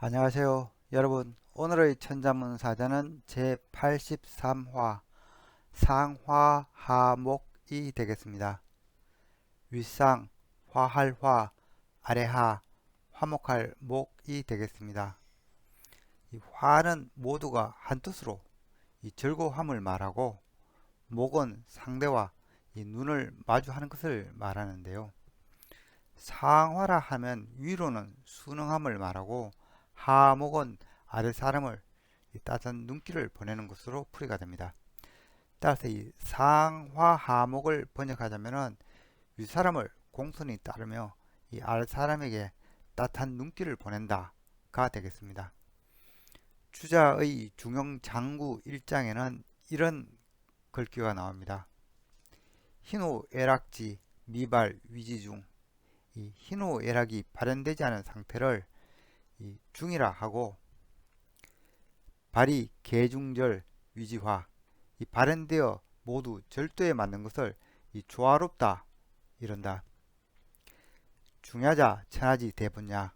안녕하세요. 여러분, 오늘의 천자문사전은 제83화 상화하목이 되겠습니다. 윗상, 화할화, 아래하, 화목할 목이 되겠습니다. 이 화는 모두가 한뜻으로 이 즐거움을 말하고, 목은 상대와 이 눈을 마주하는 것을 말하는데요. 상화라 하면 위로는 순응함을 말하고, 하목은 아랫사람을 따뜻한 눈길을 보내는 것으로 풀이가 됩니다. 따라서 이 상화하목을 번역하자면은 윗사람을 공손히 따르며 이 아랫사람에게 따뜻한 눈길을 보낸다가 되겠습니다. 주자의 중용장구 1장에는 이런 글귀가 나옵니다. 희노애락지 미발 위지중. 이 희노애락이 발현되지 않은 상태를 이 중이라 하고, 발이 계중절 위지화, 이 발현되어 모두 절도에 맞는 것을 이 조화롭다 이런다. 중야자 천하지 대분야.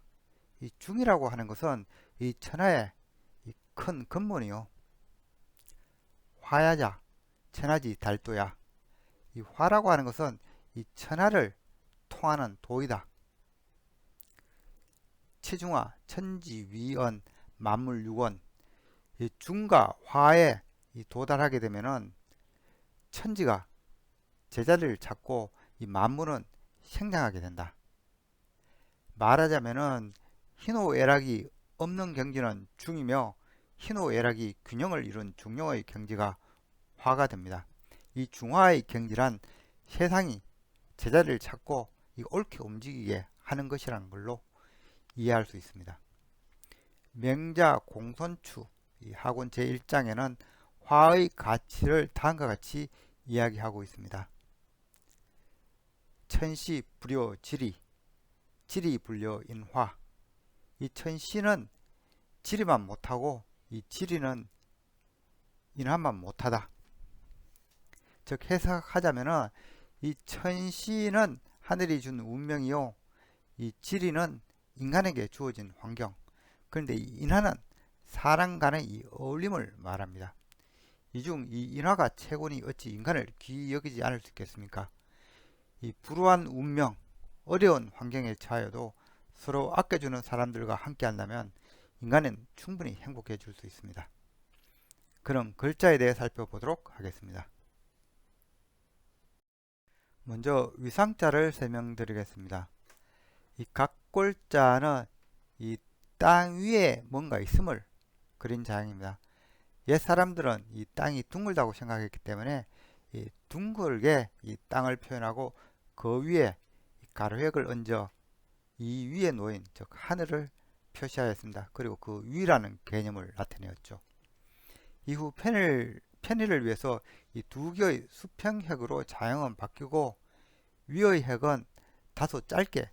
이 중이라고 하는 것은 이 천하의 이 큰 근본이요. 화야자 천하지 달도야. 이 화라고 하는 것은 이 천하를 통하는 도이다. 치중화 천지위언 만물육원. 이 중과 화에 도달하게 되면은 천지가 제자리를 찾고 이 만물은 생장하게 된다. 말하자면은 희노애락이 없는 경지는 중이며, 희노애락이 균형을 이룬 중용의 경지가 화가 됩니다. 이 중화의 경지란 세상이 제자리를 찾고 이 옳게 움직이게 하는 것이라는 걸로 이해할 수 있습니다. 명자 공손추 이 학원 제1장에는 화의 가치를 다음과 같이 이야기하고 있습니다. 천시 불효 지리, 지리 불효 인화. 이 천시는 지리만 못하고 이 지리는 인화만 못하다. 즉 해석하자면은 이 천시는 하늘이 준 운명이요, 이 지리는 인간에게 주어진 환경. 그런데 이 인화는 사람 간의 이 어울림을 말합니다. 이 중 이 인화가 최고니 어찌 인간을 귀히 여기지 않을 수 있겠습니까? 이 불우한 운명, 어려운 환경에 처하여도 서로 아껴주는 사람들과 함께 한다면 인간은 충분히 행복해질 수 있습니다. 그럼 글자에 대해 살펴보도록 하겠습니다. 먼저 위상자를 설명드리겠습니다. 이 각골자는 이 땅 위에 뭔가 있음을 그린 자형입니다. 옛 사람들은 이 땅이 둥글다고 생각했기 때문에 이 둥글게 이 땅을 표현하고, 그 위에 가로획을 얹어 이 위에 놓인 즉 하늘을 표시하였습니다. 그리고 그 위라는 개념을 나타내었죠. 이후 편의를 위해서 이 두 개의 수평획으로 자형은 바뀌고, 위의 획은 다소 짧게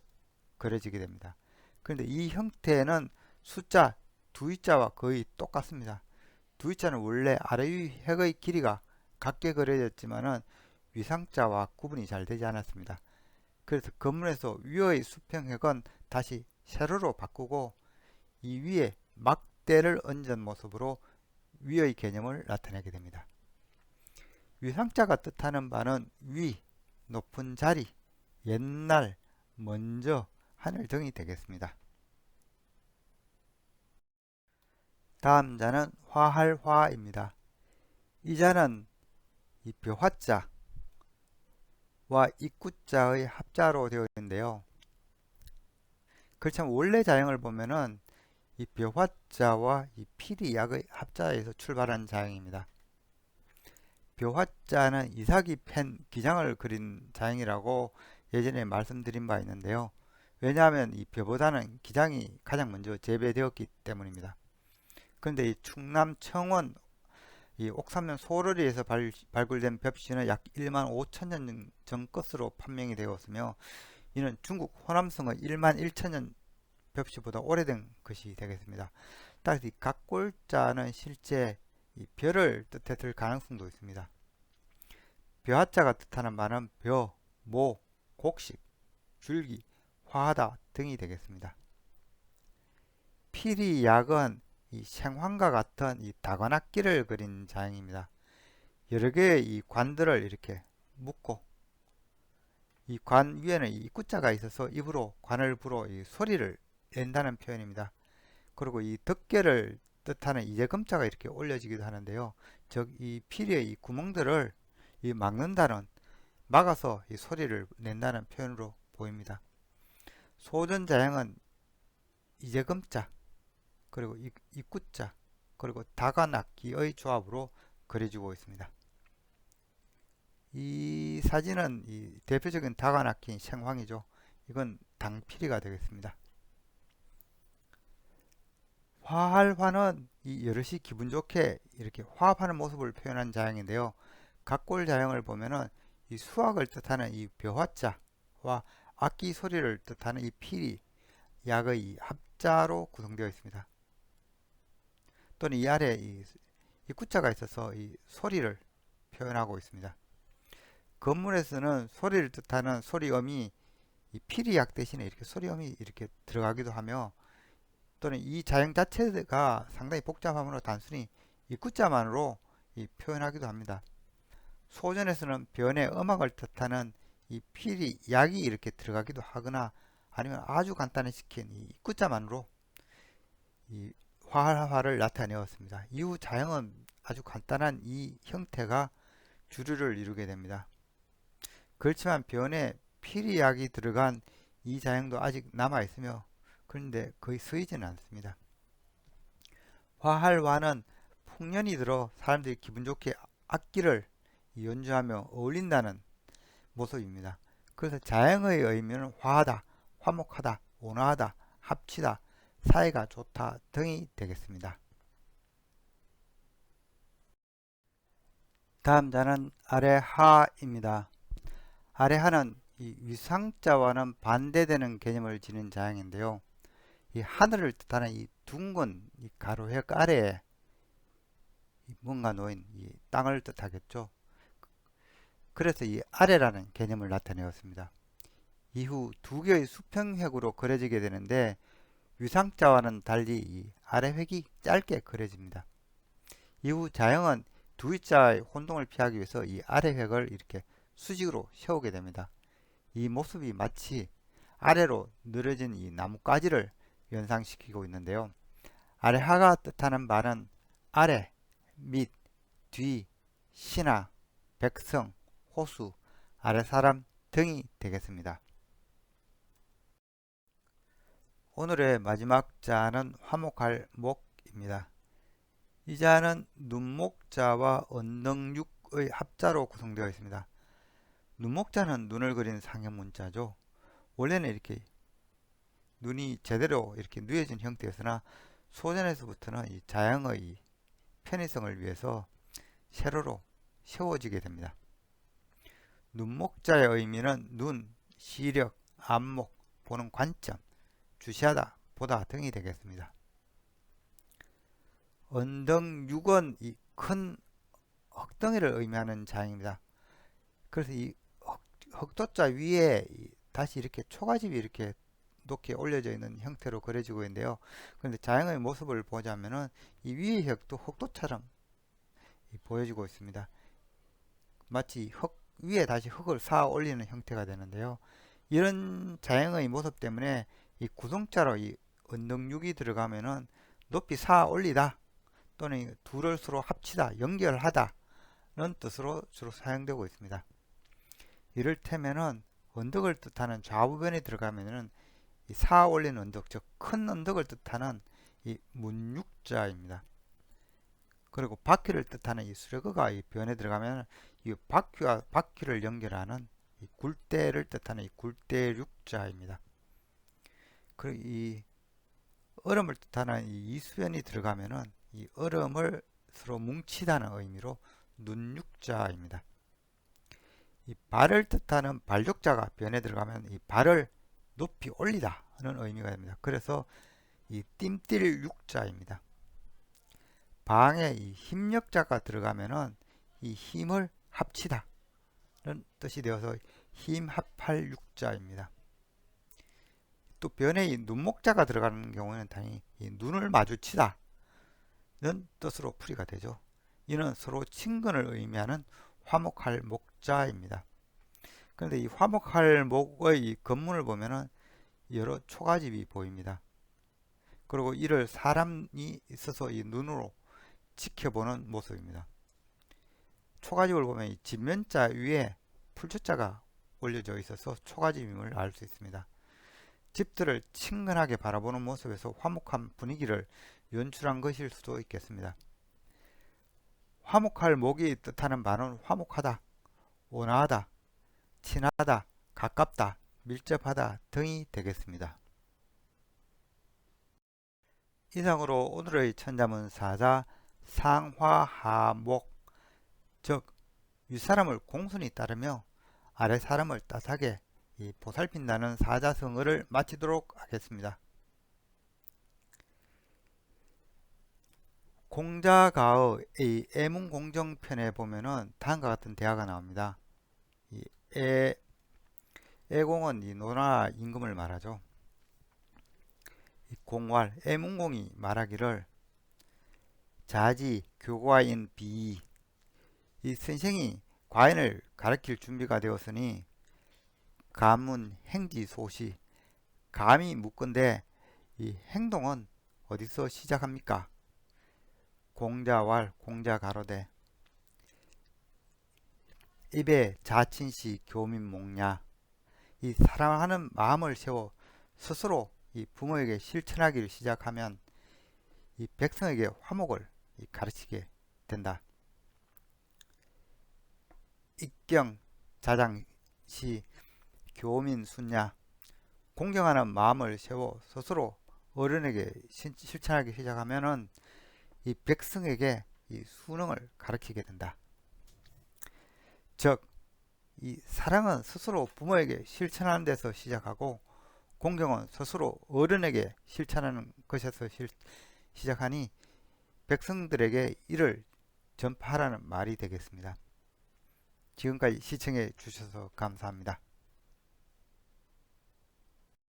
그려지게 됩니다. 그런데 이 형태는 숫자 두이자와 거의 똑같습니다. 두이자는 원래 아래위 획의 길이가 같게 그려졌지만은 위상자와 구분이 잘 되지 않았습니다. 그래서 건물에서 위의 수평획은 다시 세로로 바꾸고, 이 위에 막대를 얹은 모습으로 위의 개념을 나타내게 됩니다. 위상자가 뜻하는 바는 위, 높은 자리, 옛날, 먼저, 하늘 등이 되겠습니다. 다음 자는 화할화입니다. 이 자는 이 벼화자와 입구자의 합자로 되어 있는데요. 그렇지만 원래 자형을 보면은 이 벼화자와 이 필이약의 합자에서 출발한 자형입니다. 벼화자는 이삭이 펜 기장을 그린 자형이라고 예전에 말씀드린 바 있는데요. 왜냐하면 이 벼보다는 기장이 가장 먼저 재배되었기 때문입니다. 그런데 이 충남 청원 이 옥산면 소러리에서 발굴된 벽시는 약 1만 5천 년 전 것으로 판명이 되었으며, 이는 중국 호남성의 1만 1천 년 벽시보다 오래된 것이 되겠습니다. 따라서 이 각골자는 실제 이 벼를 뜻했을 가능성도 있습니다. 벼하자가 뜻하는 바는 벼, 모, 곡식, 줄기, 화하다 등이 되겠습니다. 피리약은 이 생황과 같은 이 다관악기를 그린 자형입니다. 여러 개의 이 관들을 이렇게 묶고 이 관 위에는 이 입구자가 있어서 입으로 관을 불어 이 소리를 낸다는 표현입니다. 그리고 이 덮개를 뜻하는 이제금자가 이렇게 올려지기도 하는데요. 즉 이 피리의 이 구멍들을 이 막는다는 막아서 이 소리를 낸다는 표현으로 보입니다. 소전자형은 이제금자 그리고 입구자 그리고 다관악기의 조합으로 그려지고 있습니다. 이 사진은 이 대표적인 다관악기인 생황이죠. 이건 당피리가 되겠습니다. 화할화는 이 여럿이 기분 좋게 이렇게 화합하는 모습을 표현한 자형인데요. 각골 자형을 보면은 이 수학을 뜻하는 이 벼화자와 악기 소리를 뜻하는 이 피리, 약의 이 합자로 구성되어 있습니다. 또는 이 아래 이 구자가 있어서 이 소리를 표현하고 있습니다. 건물에서는 소리를 뜻하는 소리음이 이 피리약 대신에 이렇게 소리음이 이렇게 들어가기도 하며 또는 이 자형 자체가 상당히 복잡하므로 단순히 이 구자만으로 표현하기도 합니다. 소전에서는 변의 음악을 뜻하는 이 피리 약이 이렇게 들어가기도 하거나 아니면 아주 간단히 시킨 이 구자만으로 이 화를 나타내었습니다. 이후 자형은 아주 간단한 이 형태가 주류를 이루게 됩니다. 그렇지만 변에 피리약이 들어간 이 자형도 아직 남아 있으며 그런데 거의 쓰이지는 않습니다. 화할화는 풍년이 들어 사람들이 기분 좋게 악기를 연주하며 어울린다는 모습입니다. 그래서 자형의 의미는 화하다, 화목하다, 온화하다, 합치다, 사이가 좋다 등이 되겠습니다. 다음 자는 아래하입니다. 아래하는 이 위상자와는 반대되는 개념을 지닌 자형인데요. 이 하늘을 뜻하는 이 둥근 이 가로획 아래에 뭔가 놓인 이 땅을 뜻하겠죠. 그래서 이 아래라는 개념을 나타내었습니다. 이후 두 개의 수평획으로 그려지게 되는데 위상자와는 달리 이 아래획이 짧게 그려집니다. 이후 자형은 두 위자의 혼동을 피하기 위해서 이 아래획을 이렇게 수직으로 세우게 됩니다. 이 모습이 마치 아래로 늘어진 이 나뭇가지를 연상시키고 있는데요. 아래하가 뜻하는 바는 아래, 밑, 뒤, 신하, 백성, 호수, 아래사람 등이 되겠습니다. 오늘의 마지막 자는 화목할 목입니다. 이 자는 눈목자와 언덕육의 합자로 구성되어 있습니다. 눈목자는 눈을 그린 상형문자죠. 원래는 이렇게 눈이 제대로 이렇게 누여진 형태였으나 소전에서부터는 이 자형의 편의성을 위해서 세로로 세워지게 됩니다. 눈목자의 의미는 눈, 시력, 안목, 보는 관점, 주시하다, 보다 등이 되겠습니다. 언덕육은 이 큰 흙덩이를 의미하는 자형입니다. 그래서 이 흙도자 위에 다시 이렇게 초가집이 이렇게 높게 올려져 있는 형태로 그려지고 있는데요. 그런데 자형의 모습을 보자면은 이 위의 흙도 흙도처럼 보여지고 있습니다. 마치 흙 위에 다시 흙을 쌓아 올리는 형태가 되는데요. 이런 자형의 모습 때문에 이 구성자로 이 언덕육이 들어가면은 높이 쌓아 올리다 또는 둘을 서로 합치다, 연결하다는 뜻으로 주로 사용되고 있습니다. 이를테면은 언덕을 뜻하는 좌우변에 들어가면은 이 쌓아 올린 언덕, 즉 큰 언덕을 뜻하는 이 문육자입니다. 그리고 바퀴를 뜻하는 이 수레거가 이 변에 들어가면 이 바퀴와 바퀴를 연결하는 이 굴대를 뜻하는 이 굴대육자입니다. 그리고 이 얼음을 뜻하는 이 이수변이 들어가면은 이 얼음을 서로 뭉치다는 의미로 눈육자입니다. 이 발을 뜻하는 발육자가 변에 들어가면 이 발을 높이 올리다는 의미가 됩니다. 그래서 이 뜀띨 육자입니다. 방에 이 힘력자가 들어가면은 이 힘을 합치다는 뜻이 되어서 힘합할 육자입니다. 또 변에 이 눈목자가 들어가는 경우에는 당연히 이 눈을 마주치다는 뜻으로 풀이가 되죠. 이는 서로 친근을 의미하는 화목할 목자입니다. 그런데 이 화목할 목의 건문을 보면은 여러 초가집이 보입니다. 그리고 이를 사람이 있어서 이 눈으로 지켜보는 모습입니다. 초가집을 보면 이 진면자 위에 풀초자가 올려져 있어서 초가집임을 알 수 있습니다. 집들을 친근하게 바라보는 모습에서 화목한 분위기를 연출한 것일 수도 있겠습니다. 화목할 목이 뜻하는 바는 화목하다, 온화하다, 친하다, 가깝다, 밀접하다 등이 되겠습니다. 이상으로 오늘의 천자문사자 상화하목, 즉 윗사람을 공손히 따르며 아랫사람을 따뜻하게 보살핀다는 사자성어를 마치도록 하겠습니다. 공자가의 애문공정편에 보면은 다음과 같은 대화가 나옵니다. 이 애공은 이 노나 임금을 말하죠. 이 공활 애문공이 말하기를 자지 교과인 비, 이 선생이 과인을 가르칠 준비가 되었으니 가문 행지 소시, 감이 묻건데 이 행동은 어디서 시작합니까? 공자왈 공자 가로되 입에 자친시 교민목냐, 이 사랑하는 마음을 세워 스스로 이 부모에게 실천하기를 시작하면 이 백성에게 화목을 가르치게 된다. 입경 자장시 교민 순냐, 공경하는 마음을 세워 스스로 어른에게 실천하기 시작하면은 이 백성에게 이 수능을 가르치게 된다. 즉, 이 사랑은 스스로 부모에게 실천하는 데서 시작하고 공경은 스스로 어른에게 실천하는 것에서 시작하니 백성들에게 이를 전파하라는 말이 되겠습니다. 지금까지 시청해 주셔서 감사합니다.